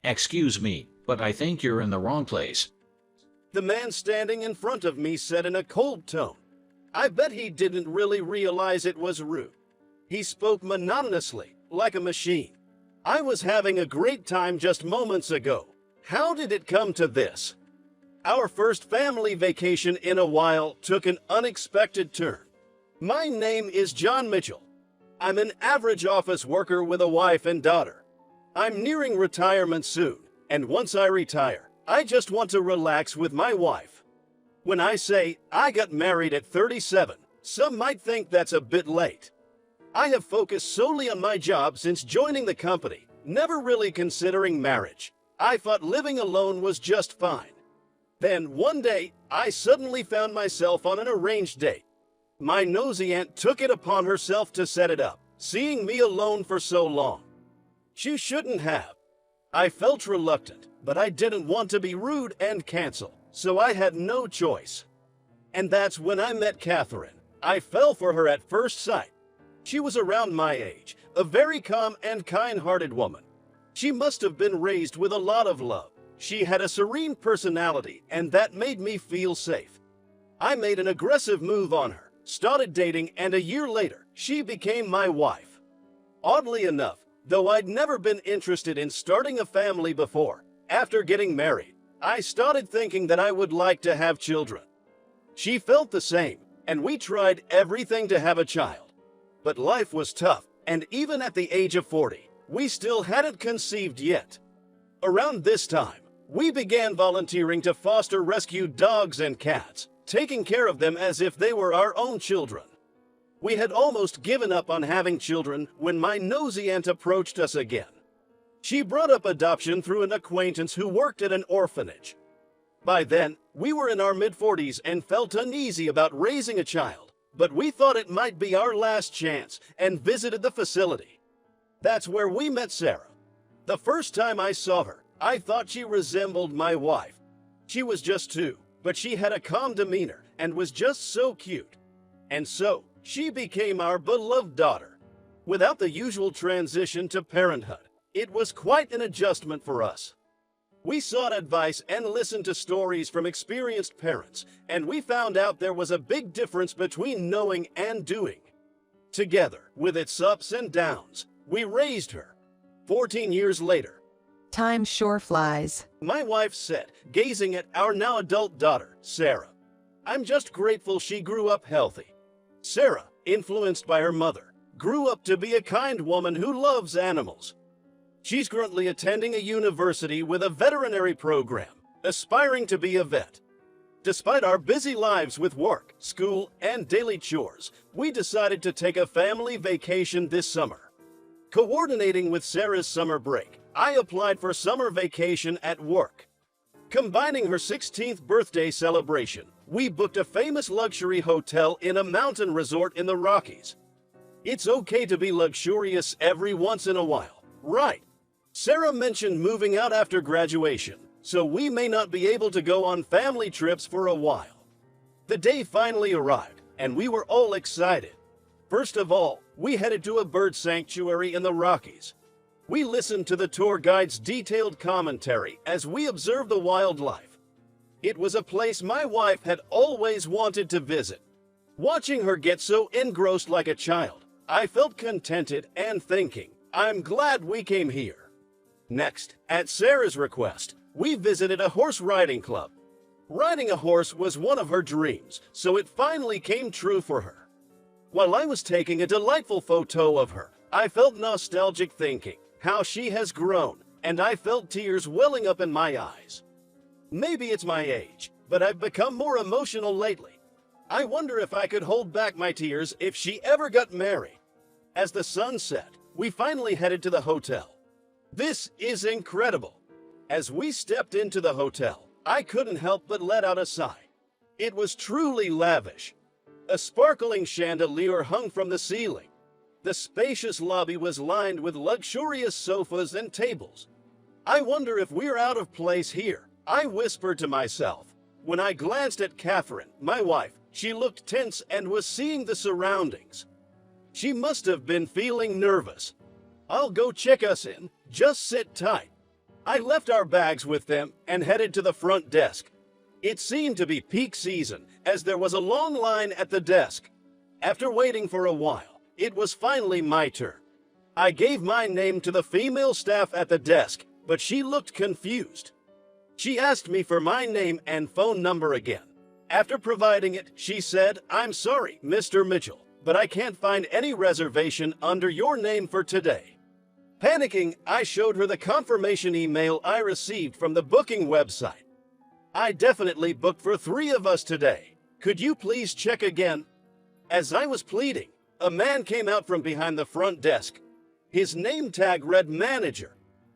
Excuse me, but I think you're in the wrong place. The man standing in front of me said in a cold tone. I bet he didn't really realize it was rude. He spoke monotonously, like a machine. I was having a great time just moments ago. How did it come to this? Our first family vacation in a while took an unexpected turn. My name is John Mitchell. I'm an average office worker with a wife and daughter. I'm nearing retirement soon, and once I retire, I just want to relax with my wife. When I say I got married at 37, some might think that's a bit late. I have focused solely on my job since joining the company, never really considering marriage. I thought living alone was just fine. Then one day, I suddenly found myself on an arranged date. My nosy aunt took it upon herself to set it up, seeing me alone for so long. She shouldn't have. I felt reluctant, but I didn't want to be rude and cancel, so I had no choice. And that's when I met Catherine. I fell for her at first sight. She was around my age, a very calm and kind-hearted woman. She must have been raised with a lot of love. She had a serene personality, and that made me feel safe. I made an aggressive move on her, started dating, and a year later, she became my wife. Oddly enough, though I'd never been interested in starting a family before, after getting married, I started thinking that I would like to have children. She felt the same, and we tried everything to have a child. But life was tough, and even at the age of 40, we still hadn't conceived yet. Around this time, we began volunteering to foster rescued dogs and cats, taking care of them as if they were our own children. We had almost given up on having children when my nosy aunt approached us again. She brought up adoption through an acquaintance who worked at an orphanage. By then, we were in our mid-40s and felt uneasy about raising a child, but we thought it might be our last chance and visited the facility. That's where we met Sarah. The first time I saw her, I thought she resembled my wife. She was just 2, but she had a calm demeanor and was just so cute. And so, she became our beloved daughter. Without the usual transition to parenthood, it was quite an adjustment for us. We sought advice and listened to stories from experienced parents, and we found out there was a big difference between knowing and doing. Together, with its ups and downs, we raised her. 14 years later, Time sure flies. my wife said, gazing at our now adult daughter, Sarah, I'm just grateful she grew up healthy. Sarah, influenced by her mother, grew up to be a kind woman who loves animals. She's currently attending a university with a veterinary program, aspiring to be a vet. Despite our busy lives with work, school, and daily chores, we decided to take a family vacation this summer. Coordinating with Sarah's summer break, I applied for summer vacation at work. Combining her 16th birthday celebration, we booked a famous luxury hotel in a mountain resort in the Rockies. It's okay to be luxurious every once in a while, right? Sarah mentioned moving out after graduation, so we may not be able to go on family trips for a while. The day finally arrived, and we were all excited. First of all, we headed to a bird sanctuary in the Rockies. We listened to the tour guide's detailed commentary as we observed the wildlife. It was a place my wife had always wanted to visit. Watching her get so engrossed like a child, I felt contented and thinking, I'm glad we came here. Next, at Sarah's request, we visited a horse riding club. Riding a horse was one of her dreams, so it finally came true for her. While I was taking a delightful photo of her, I felt nostalgic thinking how she has grown, and I felt tears welling up in my eyes. Maybe it's my age, but I've become more emotional lately. I wonder if I could hold back my tears if she ever got married. As the sun set, we finally headed to the hotel. This is incredible. As we stepped into the hotel, I couldn't help but let out a sigh. It was truly lavish. A sparkling chandelier hung from the ceiling. The spacious lobby was lined with luxurious sofas and tables. I wonder if we're out of place here, I whispered to myself. When I glanced at Catherine, my wife, she looked tense and was seeing the surroundings. She must have been feeling nervous. I'll go check us in, just sit tight. I left our bags with them and headed to the front desk. It seemed to be peak season, as there was a long line at the desk. After waiting for a while, it was finally my turn. I gave my name to the female staff at the desk, but she looked confused. She asked me for my name and phone number again. After providing it, she said, "I'm sorry, Mr. Mitchell, but I can't find any reservation under your name for today." Panicking, I showed her the confirmation email I received from the booking website. "I definitely booked for 3 of us today. Could you please check again?" As I was pleading, a man came out from behind the front desk. His name tag read manager.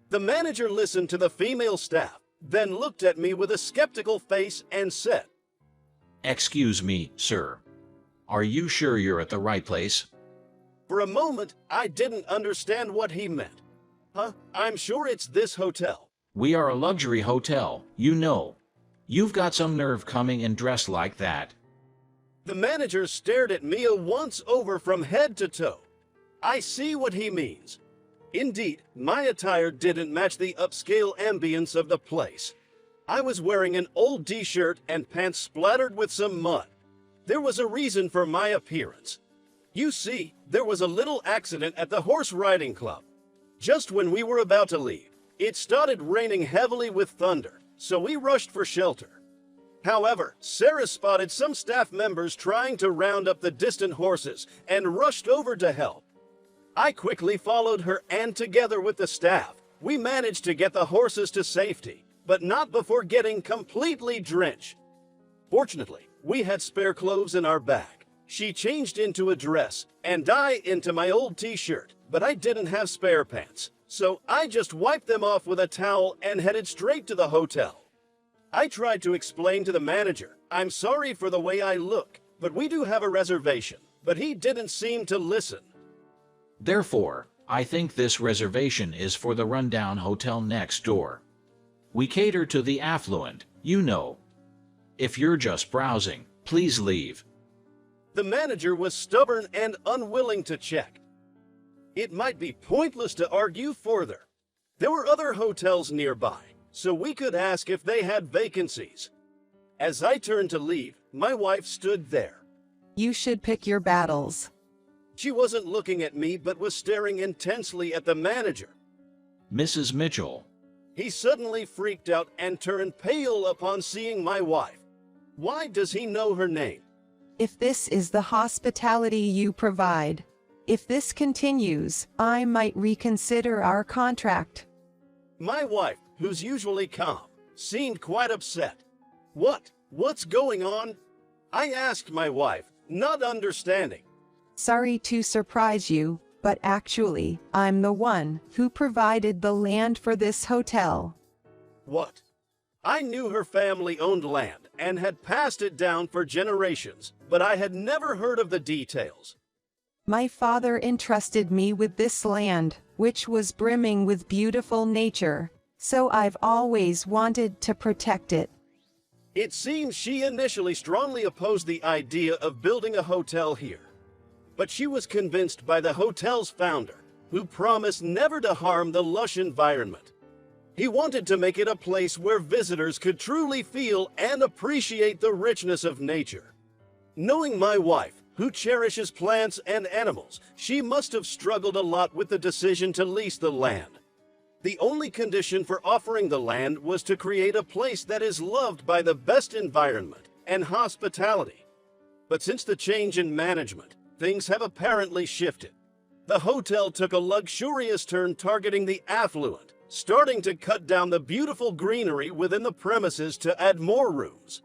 The manager listened to the female staff, then looked at me with a skeptical face and said, Excuse me, sir. Are you sure you're at the right place? For a moment, I didn't understand what he meant. "Huh? I'm sure it's this hotel." We are a luxury hotel, you know. You've got some nerve coming and dressed like that. The manager stared at me a once over from head to toe. I see what he means. Indeed, my attire didn't match the upscale ambience of the place. I was wearing an old t-shirt and pants splattered with some mud. There was a reason for my appearance. You see, there was a little accident at the horse riding club. Just when we were about to leave, it started raining heavily with thunder, so we rushed for shelter. However, Sarah spotted some staff members trying to round up the distant horses and rushed over to help. I quickly followed her, and together with the staff, we managed to get the horses to safety, but not before getting completely drenched. Fortunately, we had spare clothes in our bag. She changed into a dress, and I into my old t-shirt, but I didn't have spare pants, so I just wiped them off with a towel and headed straight to the hotel. I tried to explain to the manager, "I'm sorry for the way I look, but we do have a reservation," but he didn't seem to listen. Therefore, I think this reservation is for the rundown hotel next door. We cater to the affluent, you know. If you're just browsing, please leave. The manager was stubborn and unwilling to check. It might be pointless to argue further. There were other hotels nearby, so we could ask if they had vacancies. As I turned to leave, my wife stood there. You should pick your battles. She wasn't looking at me but was staring intensely at the manager. Mrs. Mitchell. He suddenly freaked out and turned pale upon seeing my wife. Why does he know her name? If this is the hospitality you provide, if this continues, I might reconsider our contract. My wife, who's usually calm, seemed quite upset. What's going on? I asked my wife, not understanding. Sorry to surprise you, but actually, I'm the one who provided the land for this hotel. What? I knew her family owned land and had passed it down for generations, but I had never heard of the details. My father entrusted me with this land, which was brimming with beautiful nature, so I've always wanted to protect it. It seems she initially strongly opposed the idea of building a hotel here. But she was convinced by the hotel's founder, who promised never to harm the lush environment. He wanted to make it a place where visitors could truly feel and appreciate the richness of nature. Knowing my wife, who cherishes plants and animals, she must have struggled a lot with the decision to lease the land. The only condition for offering the land was to create a place that is loved by the best environment and hospitality. But since the change in management, things have apparently shifted. The hotel took a luxurious turn targeting the affluent, starting to cut down the beautiful greenery within the premises to add more rooms.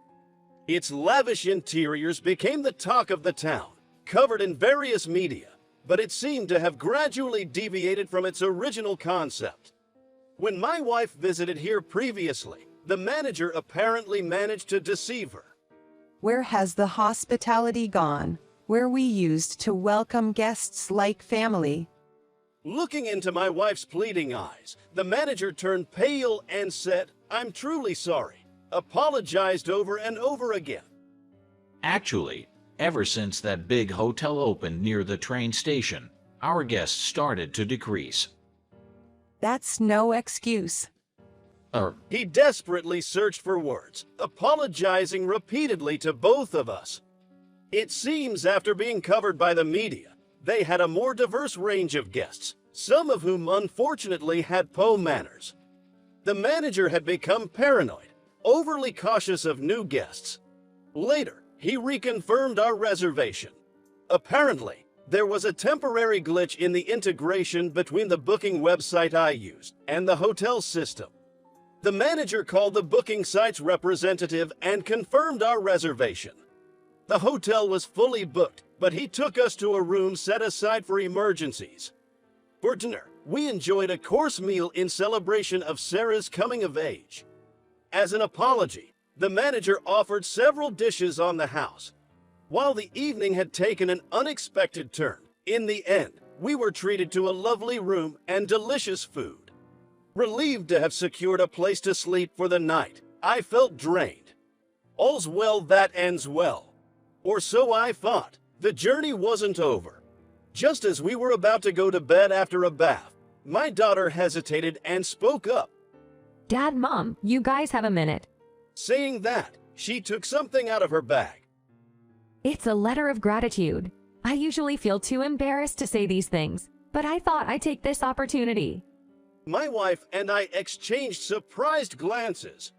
Its lavish interiors became the talk of the town, covered in various media, but it seemed to have gradually deviated from its original concept. When my wife visited here previously, the manager apparently managed to deceive her. Where has the hospitality gone, where we used to welcome guests like family? Looking into my wife's pleading eyes, the manager turned pale and said, "I'm truly sorry," apologized over and over again. Actually, ever since that big hotel opened near the train station, our guests started to decrease. That's no excuse. He desperately searched for words, apologizing repeatedly to both of us. It seems after being covered by the media, they had a more diverse range of guests, some of whom unfortunately had Poe manners. The manager had become paranoid, overly cautious of new guests. Later, he reconfirmed our reservation. Apparently, there was a temporary glitch in the integration between the booking website I used and the hotel system. The manager called the booking site's representative and confirmed our reservation. The hotel was fully booked, but he took us to a room set aside for emergencies. For dinner, we enjoyed a course meal in celebration of Sarah's coming of age. As an apology, the manager offered several dishes on the house. While the evening had taken an unexpected turn, in the end, we were treated to a lovely room and delicious food. Relieved to have secured a place to sleep for the night, I felt drained. All's well that ends well. Or so I thought. The journey wasn't over. Just as we were about to go to bed after a bath, my daughter hesitated and spoke up. Dad, Mom, you guys have a minute. Saying that, she took something out of her bag. It's a letter of gratitude. I usually feel too embarrassed to say these things, but I thought I'd take this opportunity. My wife and I exchanged surprised glances.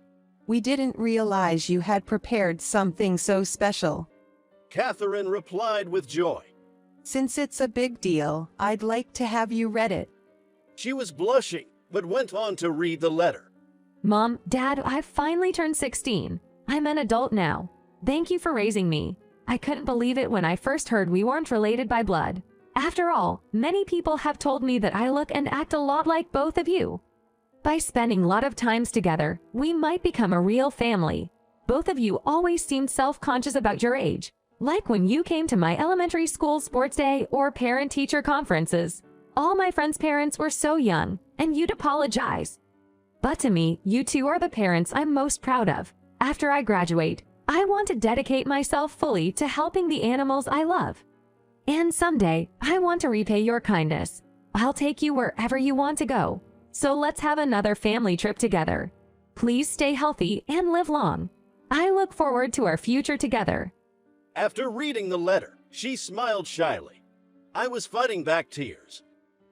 We didn't realize you had prepared something so special. Catherine replied with joy. Since it's a big deal, I'd like to have you read it. She was blushing, but went on to read the letter. Mom, Dad, I've finally turned 16. I'm an adult now. Thank you for raising me. I couldn't believe it when I first heard we weren't related by blood. After all, many people have told me that I look and act a lot like both of you. By spending a lot of times together, we might become a real family. Both of you always seemed self-conscious about your age, like when you came to my elementary school sports day or parent-teacher conferences. All my friends' parents were so young, and you'd apologize. But to me, you two are the parents I'm most proud of. After I graduate, I want to dedicate myself fully to helping the animals I love. And someday, I want to repay your kindness. I'll take you wherever you want to go. So let's have another family trip together. Please stay healthy and live long. I look forward to our future together. After reading the letter, she smiled shyly. I was fighting back tears.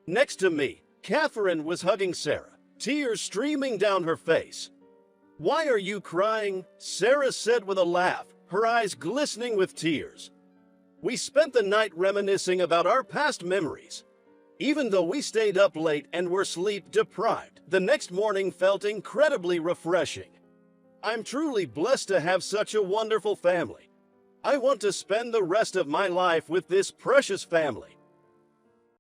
Next to me, Catherine was hugging Sarah, tears streaming down her face. "Why are you crying?" Sarah said with a laugh, her eyes glistening with tears. We spent the night reminiscing about our past memories. Even though we stayed up late and were sleep deprived, the next morning felt incredibly refreshing. I'm truly blessed to have such a wonderful family. I want to spend the rest of my life with this precious family.